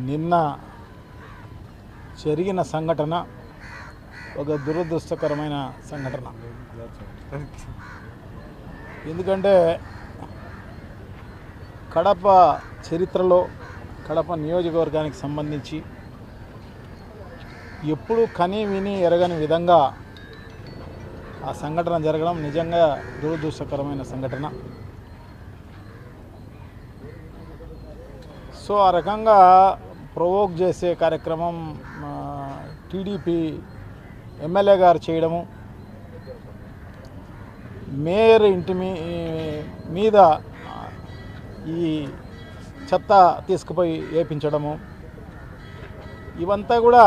నిన్న జరిగిన సంఘటన ఒక దురదృష్టకరమైన సంఘటన. ఎందుకంటే కడప చరిత్రలో కడప నియోజకవర్గానికి సంబంధించి ఎప్పుడు కని విని ఎరగని విధంగా ఆ సంఘటన జరగడం నిజంగా దురదృష్టకరమైన సంఘటన. సో ఆ రకంగా ప్రొవోక్ చేసే కార్యక్రమం టీడీపీ ఎమ్మెల్యే గారు చేయడము, మేయర్ ఇంటి మీద ఈ చెత్త తీసుకుపోయి వేపించడము, ఇవంతా కూడా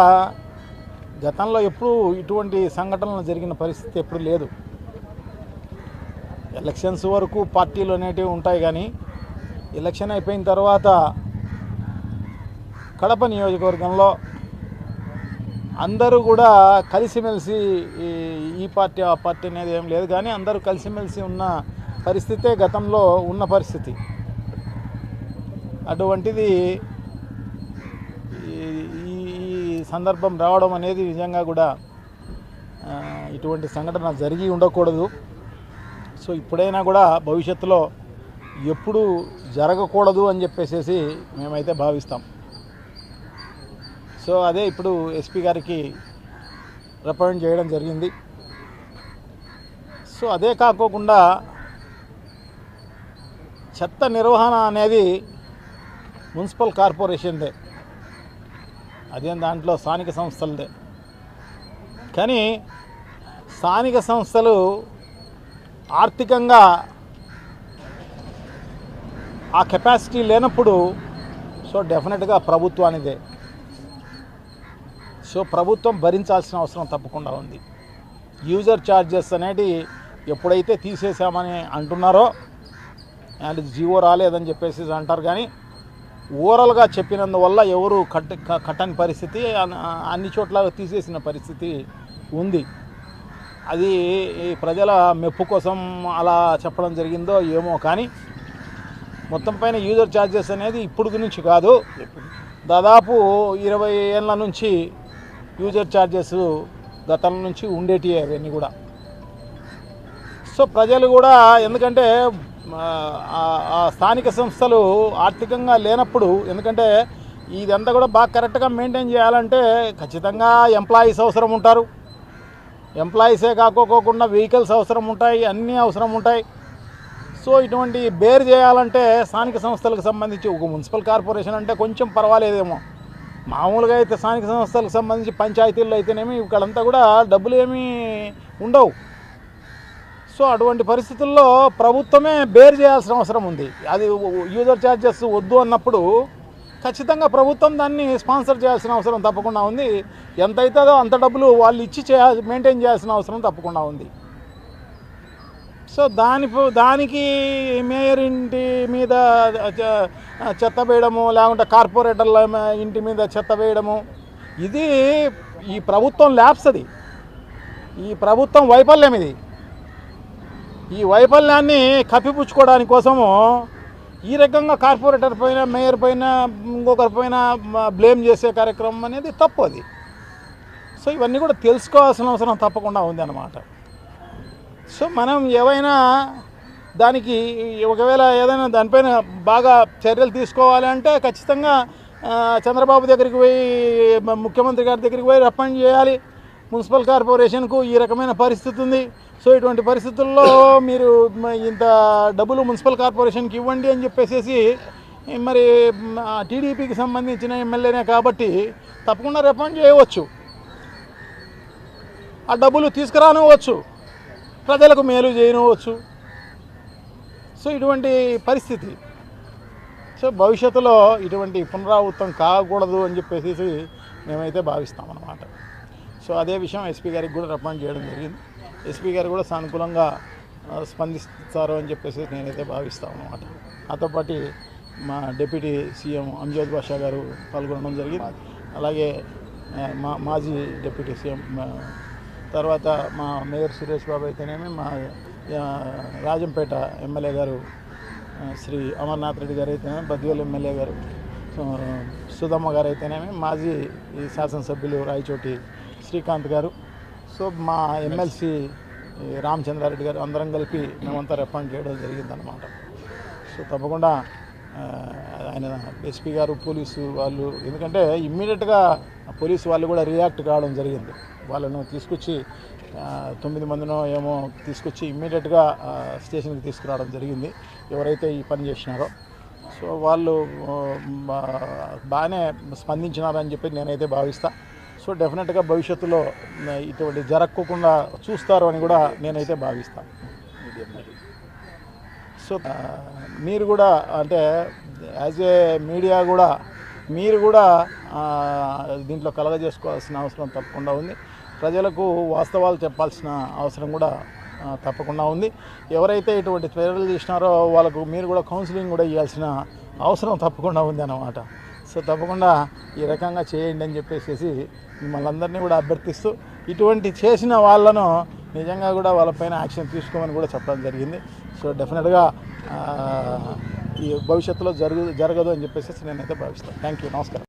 గతంలో ఎప్పుడూ ఇటువంటి సంఘటనలు జరిగిన పరిస్థితి ఎప్పుడు లేదు. ఎలక్షన్స్ వరకు పార్టీలు అనేటివి ఉంటాయి, కానీ ఎలక్షన్ అయిపోయిన తర్వాత కడప నియోజకవర్గంలో అందరూ కూడా కలిసిమెలిసి ఈ పార్టీ ఆ పార్టీ అనేది ఏం లేదు, కానీ అందరూ కలిసిమెలిసి ఉన్న పరిస్థితే గతంలో ఉన్న పరిస్థితి. అటువంటిది ఈ సందర్భం రావడం అనేది నిజంగా కూడా ఇటువంటి సంఘటన జరిగి ఉండకూడదు. సో ఇప్పుడైనా కూడా భవిష్యత్తులో ఎప్పుడు జరగకూడదు అని చెప్పేసి మేమైతే భావిస్తాం. సో అదే ఇప్పుడు ఎస్పీ గారికి రిప్రజెంట్ చేయడం జరిగింది. సో అదే కాకోకుండా చెత్త నిర్వహణ అనేది మున్సిపల్ కార్పొరేషన్దే, అదేం దాంట్లో స్థానిక సంస్థలదే. కానీ స్థానిక సంస్థలు ఆర్థికంగా ఆ కెపాసిటీ లేనప్పుడు సో డెఫినెట్గా ప్రభుత్వానిదే. సో ప్రభుత్వం భరించాల్సిన అవసరం తప్పకుండా ఉంది. యూజర్ ఛార్జెస్ అనేది ఎప్పుడైతే తీసేసామని అంటున్నారో, అండ్ జీవో రాలేదని చెప్పేసి అంటారు, కానీ ఓవరాల్గా చెప్పినందువల్ల ఎవరు కట్టని పరిస్థితి, అన్ని చోట్ల తీసేసిన పరిస్థితి ఉంది. అది ప్రజల మెప్పు కోసం అలా చెప్పడం జరిగిందో ఏమో, కానీ మొత్తం పైన యూజర్ ఛార్జెస్ అనేది ఇప్పుడు నుంచి కాదు, దాదాపు 20 ఏళ్ళ నుంచి యూజర్ ఛార్జెస్ గతం నుంచి ఉండేటివి అవన్నీ కూడా. సో ప్రజలు కూడా, ఎందుకంటే ఆ స్థానిక సంస్థలు ఆర్థికంగా లేనప్పుడు, ఎందుకంటే ఇదంతా కూడా బాగా కరెక్ట్గా మెయింటైన్ చేయాలంటే ఖచ్చితంగా ఎంప్లాయీస్ అవసరం ఉంటారు. ఎంప్లాయీసే కాకోకుండా వెహికల్స్ అవసరం ఉంటాయి, అన్నీ అవసరం ఉంటాయి. సో ఇటువంటి బేర్ చేయాలంటే స్థానిక సంస్థలకు సంబంధించి ఒక మున్సిపల్ కార్పొరేషన్ అంటే కొంచెం పర్వాలేదేమో, మామూలుగా అయితే స్థానిక సంస్థలకు సంబంధించి పంచాయతీల్లో అయితేనేమి ఇక్కడంతా కూడా డబ్బులు ఏమీ ఉండవు. సో అటువంటి పరిస్థితుల్లో ప్రభుత్వమే బేర్ చేయాల్సిన అవసరం ఉంది. అది యూజర్ ఛార్జెస్ వద్దు అన్నప్పుడు ఖచ్చితంగా ప్రభుత్వం దాన్ని స్పాన్సర్ చేయాల్సిన అవసరం తప్పకుండా ఉంది. ఎంత అవుతుందో అంత డబ్బులు వాళ్ళు ఇచ్చి మెయింటైన్ చేయాల్సిన అవసరం తప్పకుండా ఉంది. సో దానికి మేయర్ ఇంటి మీద చెత్త వేయడము, లేకుంటే కార్పొరేటర్ల ఇంటి మీద చెత్త వేయడము, ఇది ఈ ప్రభుత్వం ల్యాబ్స్, అది ఈ ప్రభుత్వం వైఫల్యం. ఈ వైఫల్యాన్ని కప్పిపుచ్చుకోవడానికి కోసము ఈ రకంగా కార్పొరేటర్ పైన, మేయర్ పైన, ఇంకొకరి పైన బ్లేమ్ చేసే కార్యక్రమం అనేది తప్పు అది. సో ఇవన్నీ కూడా తెలుసుకోవాల్సిన అవసరం తప్పకుండా ఉంది అన్నమాట. సో మనం ఏవైనా దానికి ఒకవేళ ఏదైనా దానిపైన బాగా చర్యలు తీసుకోవాలి అంటే ఖచ్చితంగా చంద్రబాబు దగ్గరికి పోయి, ముఖ్యమంత్రి గారి దగ్గరికి పోయి రిప్రజెంట్ చేయాలి. మున్సిపల్ కార్పొరేషన్కు ఈ రకమైన పరిస్థితి ఉంది, సో ఇటువంటి పరిస్థితుల్లో మీరు ఇంత డబ్బులు మున్సిపల్ కార్పొరేషన్కి ఇవ్వండి అని చెప్పేసి, మరి టీడీపీకి సంబంధించిన ఎమ్మెల్యేనే కాబట్టి తప్పకుండా రిప్రజెంట్ చేయవచ్చు, ఆ డబ్బులు తీసుకురానివ్వచ్చు, ప్రజలకు మేలు చేయనివ్వచ్చు. సో ఇటువంటి పరిస్థితి. సో భవిష్యత్తులో ఇటువంటి పునరావృతం కాకూడదు అని చెప్పేసి మేమైతే భావిస్తామన్నమాట. సో అదే విషయం ఎస్పీ గారికి కూడా రిప్రజెంట్ చేయడం జరిగింది. ఎస్పీ గారు కూడా సానుకూలంగా స్పందిస్తారు అని చెప్పేసి నేనైతే భావిస్తాను అన్నమాట. నాతో పాటు మా డిప్యూటీ సీఎం అంజద్ బాషా గారు పాల్గొనడం జరిగింది. అలాగే మాజీ డిప్యూటీ సీఎం, తర్వాత మా మేయర్ సురేష్ బాబు అయితేనేమి, మా రాజంపేట ఎమ్మెల్యే గారు శ్రీ అమర్నాథ్ రెడ్డి గారు అయితేనేమి, బద్వేల్ ఎమ్మెల్యే గారు, సుధమ్మ గారు అయితేనేమి, మాజీ ఈ శాసనసభ్యులు రాయచోటి శ్రీకాంత్ గారు, సో మా ఎమ్మెల్సీ రామచంద్రారెడ్డి గారు అందరం కలిపి మేమంతా రెస్పాండ్ చేయడం జరిగిందనమాట. సో తప్పకుండా ఆయన ఎస్పీ గారు, పోలీసు వాళ్ళు, ఎందుకంటే ఇమ్మీడియట్గా పోలీసు వాళ్ళు కూడా రియాక్ట్ కావడం జరిగింది. వాళ్ళను తీసుకొచ్చి 9 మందినో ఏమో తీసుకొచ్చి ఇమ్మీడియట్గా స్టేషన్కి తీసుకురావడం జరిగింది ఎవరైతే ఈ పని చేసినారో. సో వాళ్ళు బాగానే స్పందించినారని చెప్పి నేనైతే భావిస్తా. సో డెఫినెట్గా భవిష్యత్తులో ఇటువంటి జరగకుండా చూస్తారు అని కూడా నేనైతే భావిస్తాను. సో మీరు కూడా అంటే యాజ్ ఏ మీడియా కూడా మీరు కూడా దీంట్లో కలగజేసుకోవాల్సిన అవసరం తప్పకుండా ఉంది. ప్రజలకు వాస్తవాలు చెప్పాల్సిన అవసరం కూడా తప్పకుండా ఉంది. ఎవరైతే ఇటువంటి చర్యలు చేసినారో వాళ్ళకు మీరు కూడా కౌన్సిలింగ్ కూడా ఇవ్వాల్సిన అవసరం తప్పకుండా ఉంది అన్నమాట. సో తప్పకుండా ఈ రకంగా చేయండి అని చెప్పేసి మిమ్మల్ని అందరినీ కూడా అభ్యర్థిస్తూ, ఇటువంటి చేసిన వాళ్ళను నిజంగా కూడా వాళ్ళపైన యాక్షన్ తీసుకోమని కూడా చెప్పడం జరిగింది. సో డెఫినెట్గా ఈ భవిష్యత్తులో జరగదు అని చెప్పేసి నేనైతే భావిస్తాను. Thank you. నమస్కారం.